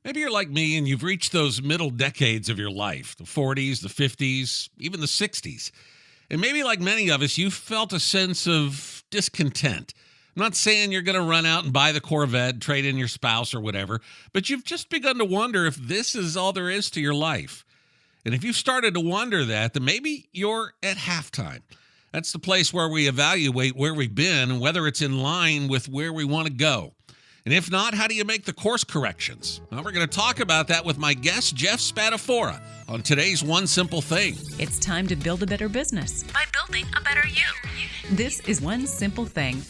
Maybe you're like me and you've reached those middle decades of your life, the 40s, the 50s, even the 60s. And maybe like many of us, you felt a sense of discontent. I'm not saying you're going to run out and buy the Corvette, trade in your spouse or whatever, but you've just begun to wonder if this is all there is to your life. And if you've started to wonder that, then maybe you're at halftime. That's the place where we evaluate where we've been and whether it's in line with where we want to go. And if not, how do you make the course corrections? Well, we're going to talk about that with my guest, Jeff Spadafora, on today's One Simple Thing. It's time to build a better business by building a better you. This is One Simple Thing.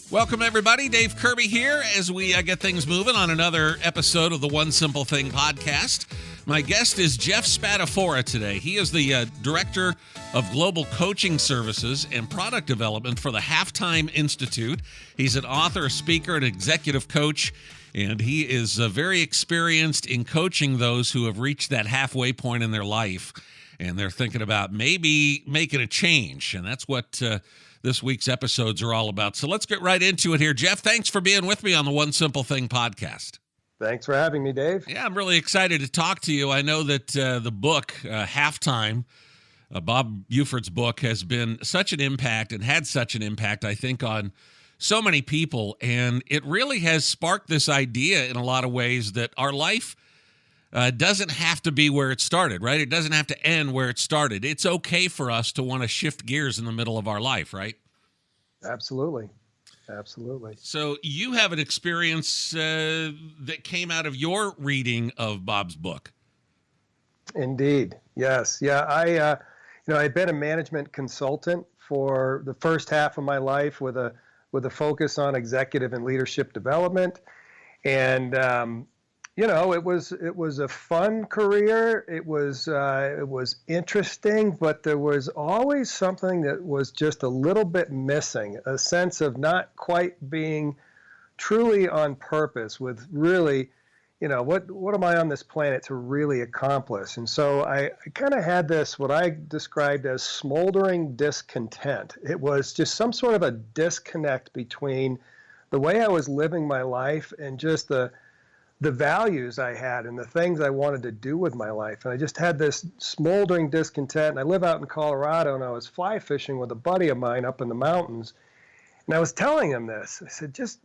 Welcome, everybody. Dave Kirby here as we get things moving on another episode of the One Simple Thing podcast. My guest is Jeff Spadafora today. He is the Director of Global Coaching Services and Product Development for the Halftime Institute. He's an author, a speaker, an executive coach, and he is very experienced in coaching those who have reached that halfway point in their life, and they're thinking about maybe making a change, and that's what this week's episodes are all about. So let's get right into it here. Jeff, thanks for being with me on the One Simple Thing podcast. Thanks for having me, Dave. Yeah, I'm really excited to talk to you. I know that the book, Halftime, Bob Buford's book, has been such an impact and had such an impact, I think, on so many people. And it really has sparked this idea in a lot of ways that our life doesn't have to be where it started, right? It doesn't have to end where it started. It's okay for us to want to shift gears in the middle of our life, right? Absolutely. Absolutely. So you have an experience that came out of your reading of Bob's book. Indeed. Yes. Yeah. I'd been a management consultant for the first half of my life with a focus on executive and leadership development. And, it was a fun career. It was interesting, but there was always something that was just a little bit missing, a sense of not quite being truly on purpose with really, what am I on this planet to really accomplish? And so I kind of had this, what I described as smoldering discontent. It was just some sort of a disconnect between the way I was living my life and just the values I had and the things I wanted to do with my life. And I just had this smoldering discontent. And I live out in Colorado, and I was fly fishing with a buddy of mine up in the mountains. And I was telling him this. I said, it's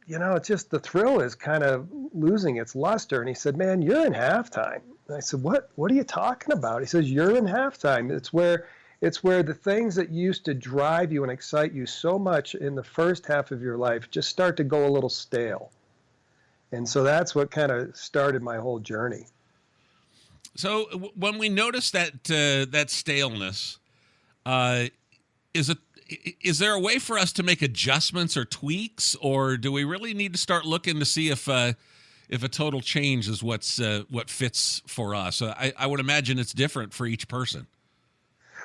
just the thrill is kind of losing its luster. And he said, man, you're in halftime. And I said, what are you talking about? He says, you're in halftime. It's where the things that used to drive you and excite you so much in the first half of your life just start to go a little stale. And so that's what kind of started my whole journey. So when we notice that staleness, is there a way for us to make adjustments or tweaks, or do we really need to start looking to see if a total change is what fits for us? I would imagine it's different for each person.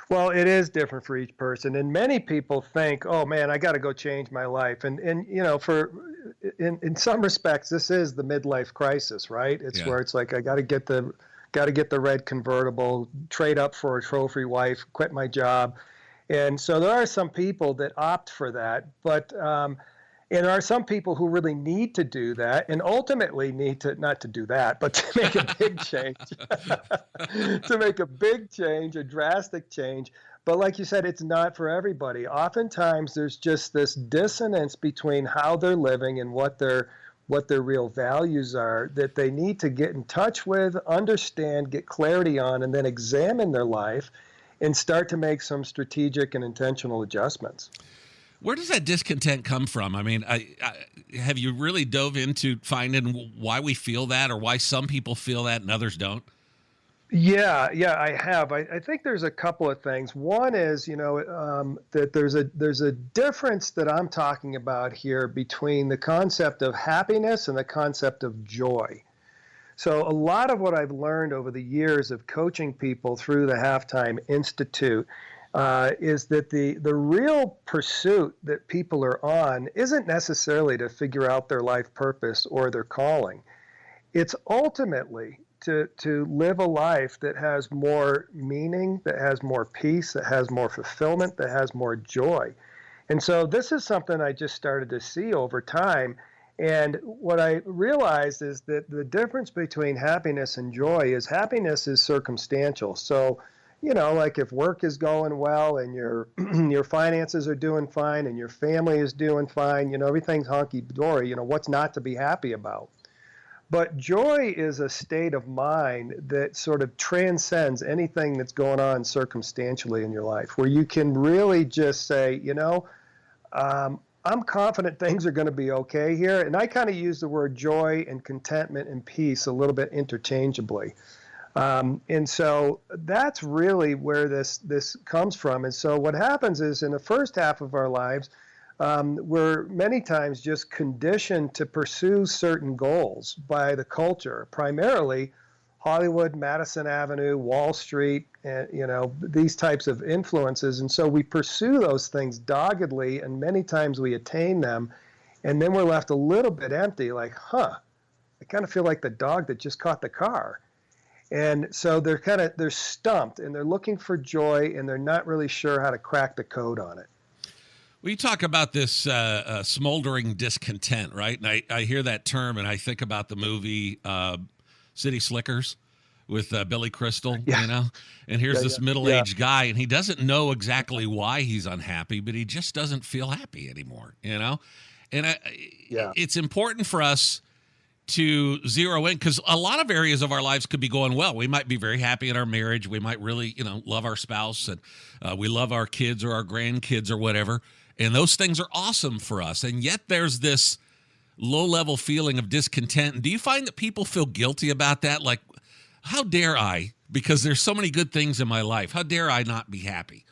Well, it is different for each person, and many people think, "Oh man, I got to go change my life." And in some respects, this is the midlife crisis, right? It's where it's like I got to get the red convertible, trade up for a trophy wife, quit my job, and so there are some people that opt for that, but and there are some people who really need to do that, and ultimately need to not to do that, but to make a big change, a drastic change. But like you said, it's not for everybody. Oftentimes, there's just this dissonance between how they're living and what their real values are that they need to get in touch with, understand, get clarity on, and then examine their life and start to make some strategic and intentional adjustments. Where does that discontent come from? I mean, have you really dove into finding why we feel that, or why some people feel that and others don't? Yeah, I have. I think there's a couple of things. One is, that there's a difference that I'm talking about here between the concept of happiness and the concept of joy. So a lot of what I've learned over the years of coaching people through the Halftime Institute is that the real pursuit that people are on isn't necessarily to figure out their life purpose or their calling. It's ultimately to live a life that has more meaning, that has more peace, that has more fulfillment, that has more joy. And so this is something I just started to see over time. And what I realized is that the difference between happiness and joy is happiness is circumstantial. So, like if work is going well and your your finances are doing fine and your family is doing fine, everything's honky dory, what's not to be happy about? But joy is a state of mind that sort of transcends anything that's going on circumstantially in your life, where you can really just say, I'm confident things are going to be okay here. And I kind of use the word joy and contentment and peace a little bit interchangeably. And so that's really where this comes from. And so what happens is in the first half of our lives, we're many times just conditioned to pursue certain goals by the culture, primarily Hollywood, Madison Avenue, Wall Street, and, these types of influences. And so we pursue those things doggedly, and many times we attain them. And then we're left a little bit empty, like, I kind of feel like the dog that just caught the car. And so they're stumped, and they're looking for joy, and they're not really sure how to crack the code on it. Well, you talk about this smoldering discontent, right? And I hear that term, and I think about the movie City Slickers with Billy Crystal, and here's this middle-aged guy, and he doesn't know exactly why he's unhappy, but he just doesn't feel happy anymore, And it's important for us to zero in, because a lot of areas of our lives could be going well. We might be very happy in our marriage. We might really, love our spouse, and we love our kids or our grandkids or whatever. And those things are awesome for us. And yet there's this low-level feeling of discontent. And do you find that people feel guilty about that? Like, how dare I? Because there's so many good things in my life. How dare I not be happy?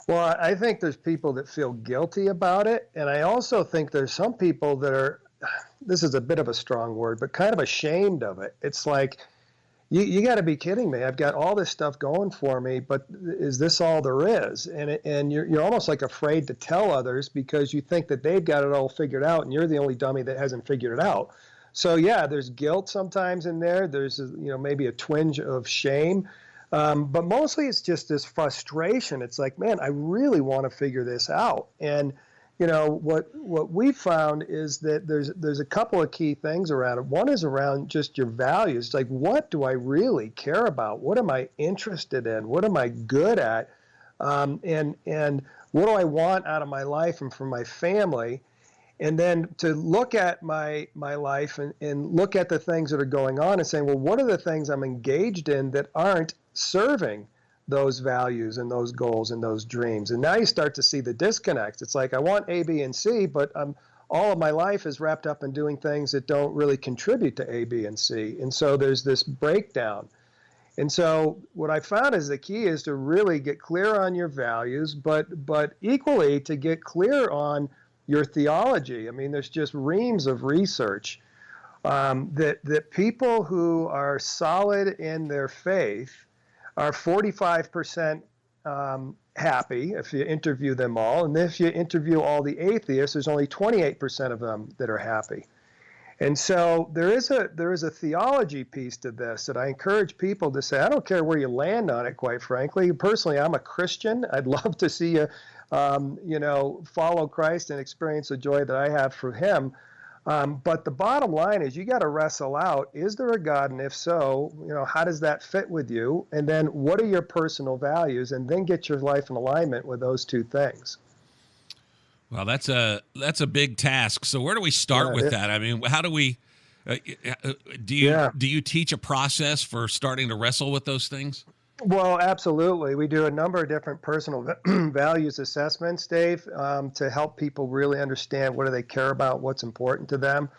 Well, I think there's people that feel guilty about it. And I also think there's some people that are, this is a bit of a strong word, but kind of ashamed of it. It's like, you got to be kidding me. I've got all this stuff going for me, but is this all there is? And you're almost like afraid to tell others because you think that they've got it all figured out, and you're the only dummy that hasn't figured it out. So yeah, there's guilt sometimes in there. There's maybe a twinge of shame, but mostly it's just this frustration. It's like, man, I really want to figure this out. And what we found is that there's a couple of key things around it. One is around just your values. It's like, what do I really care about? What am I interested in? What am I good at? And what do I want out of my life and from my family? And then to look at my life and look at the things that are going on and saying, well, what are the things I'm engaged in that aren't serving those values and those goals and those dreams? And now you start to see the disconnects. It's like, I want A, B, and C, but all of my life is wrapped up in doing things that don't really contribute to A, B, and C. And so there's this breakdown. And so what I found is the key is to really get clear on your values, but equally to get clear on your theology. I mean, there's just reams of research that people who are solid in their faith are 45% happy if you interview them all. And if you interview all the atheists, there's only 28% of them that are happy. And so there is a theology piece to this that I encourage people to say, I don't care where you land on it, quite frankly. Personally, I'm a Christian. I'd love to see you, follow Christ and experience the joy that I have for him. But the bottom line is you got to wrestle out, is there a God? And if so, how does that fit with you? And then what are your personal values? And then get your life in alignment with those two things. Well, that's a big task. So where do we start with that? I mean, how do we, do you teach a process for starting to wrestle with those things? Well, absolutely. We do a number of different personal values assessments, Dave, to help people really understand what do they care about, what's important to them.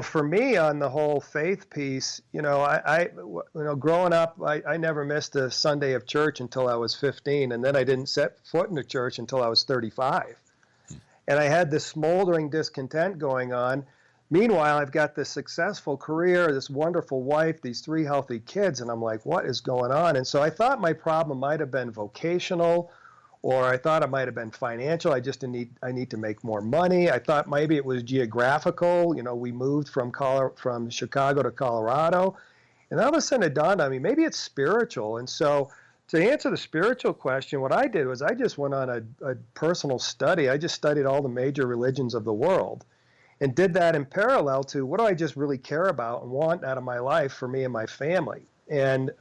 For me on the whole faith piece, I growing up, I never missed a Sunday of church until I was 15, and then I didn't set foot in the church until I was 35. And I had this smoldering discontent going on. Meanwhile, I've got this successful career, this wonderful wife, these 3 healthy kids, and I'm like, what is going on? And so I thought my problem might have been vocational, or I thought it might have been financial. I need to make more money. I thought maybe it was geographical. We moved from Chicago to Colorado, and all of a sudden it dawned on me, maybe it's spiritual. And so to answer the spiritual question, what I did was I just went on a personal study. I just studied all the major religions of the world. and did that in parallel to what do I just really care about and want out of my life for me and my family. And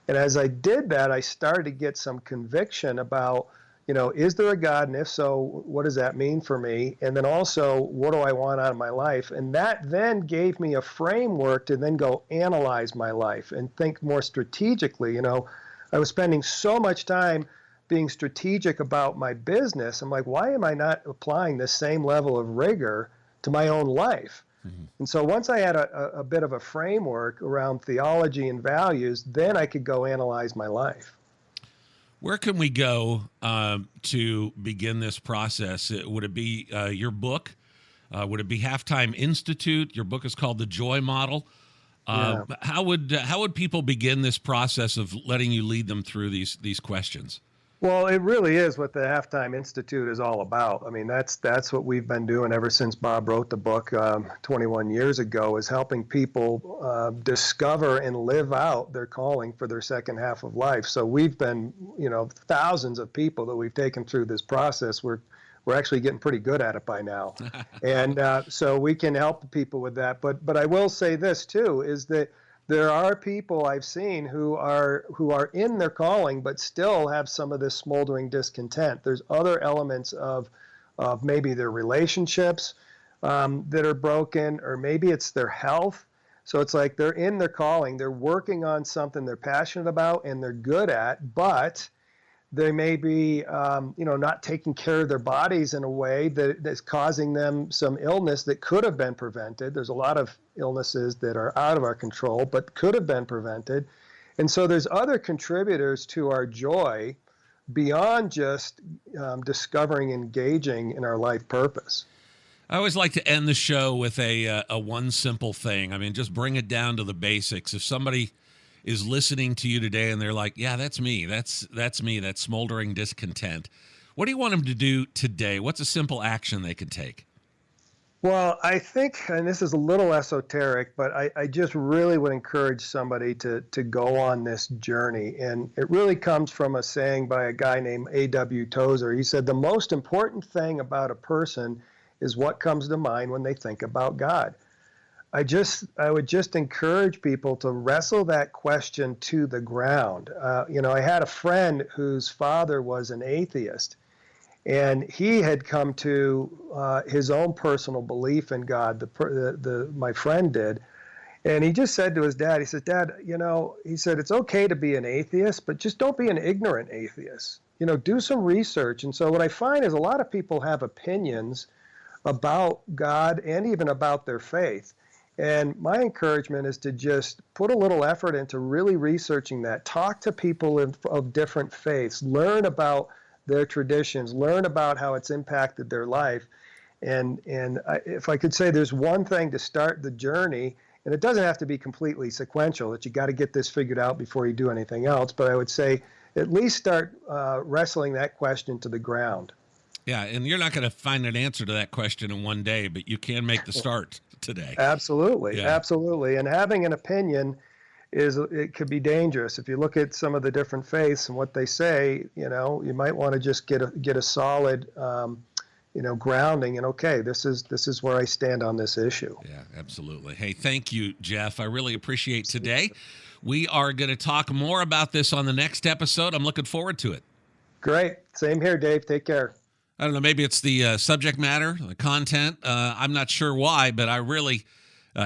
as I did that, I started to get some conviction about, is there a God? And if so, what does that mean for me? And then also, what do I want out of my life? And that then gave me a framework to then go analyze my life and think more strategically. I was spending so much time being strategic about my business. I'm like, why am I not applying the same level of rigor to my own life? Mm-hmm. And so once I had a bit of a framework around theology and values, then I could go analyze my life. Where can we go to begin this process? Would it be your book? Would it be Halftime Institute? Your book is called The Joy Model. Yeah. How would people begin this process of letting you lead them through these questions? Well, it really is what the Halftime Institute is all about. I mean, that's what we've been doing ever since Bob wrote the book 21 years ago, is helping people discover and live out their calling for their second half of life. So we've been, thousands of people that we've taken through this process. We're actually getting pretty good at it by now. And so we can help people with that. But I will say this, too, is that there are people I've seen who are in their calling, but still have some of this smoldering discontent. There's other elements of maybe their relationships that are broken, or maybe it's their health. So it's like they're in their calling, they're working on something they're passionate about and they're good at, but they may be, not taking care of their bodies in a way that's causing them some illness that could have been prevented. There's a lot of illnesses that are out of our control, but could have been prevented. And so there's other contributors to our joy beyond just discovering, engaging in our life purpose. I always like to end the show with a one simple thing. I mean, just bring it down to the basics. If somebody is listening to you today and they're like, yeah, that's me. That's me, that smoldering discontent. What do you want them to do today? What's a simple action they can take? Well, I think, and this is a little esoteric, but I just really would encourage somebody to go on this journey. And it really comes from a saying by a guy named A.W. Tozer. He said, the most important thing about a person is what comes to mind when they think about God. I would just encourage people to wrestle that question to the ground. I had a friend whose father was an atheist, and he had come to his own personal belief in God. My friend did, and he just said to his dad, he said, "Dad, he said it's okay to be an atheist, but just don't be an ignorant atheist. Do some research." And so what I find is a lot of people have opinions about God and even about their faith. And my encouragement is to just put a little effort into really researching that. Talk to people of different faiths. Learn about their traditions. Learn about how it's impacted their life. And if I could say there's one thing to start the journey, and it doesn't have to be completely sequential, that you got to get this figured out before you do anything else, but I would say at least start wrestling that question to the ground. Yeah, and you're not going to find an answer to that question in one day, but you can make the start today. Absolutely, yeah. Absolutely. And having an opinion it could be dangerous. If you look at some of the different faiths and what they say, you might want to just get a solid, grounding. And okay, this is where I stand on this issue. Yeah, absolutely. Hey, thank you, Jeff. I really appreciate today. We are going to talk more about this on the next episode. I'm looking forward to it. Great. Same here, Dave. Take care. I don't know, maybe it's the subject matter, the content. I'm not sure why, but I really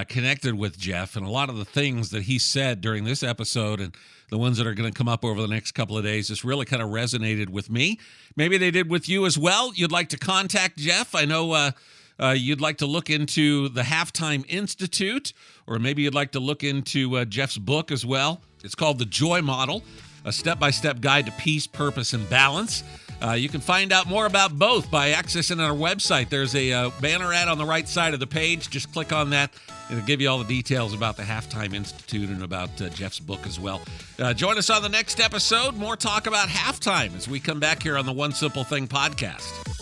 connected with Jeff, and a lot of the things that he said during this episode and the ones that are going to come up over the next couple of days just really kind of resonated with me. Maybe they did with you as well. You'd like to contact Jeff. I know you'd like to look into the Halftime Institute, or maybe you'd like to look into Jeff's book as well. It's called The Joy Model, a step-by-step guide to peace, purpose, and balance. You can find out more about both by accessing our website. There's a banner ad on the right side of the page. Just click on that. It'll give you all the details about the Halftime Institute and about Jeff's book as well. Join us on the next episode. More talk about halftime as we come back here on the One Simple Thing podcast.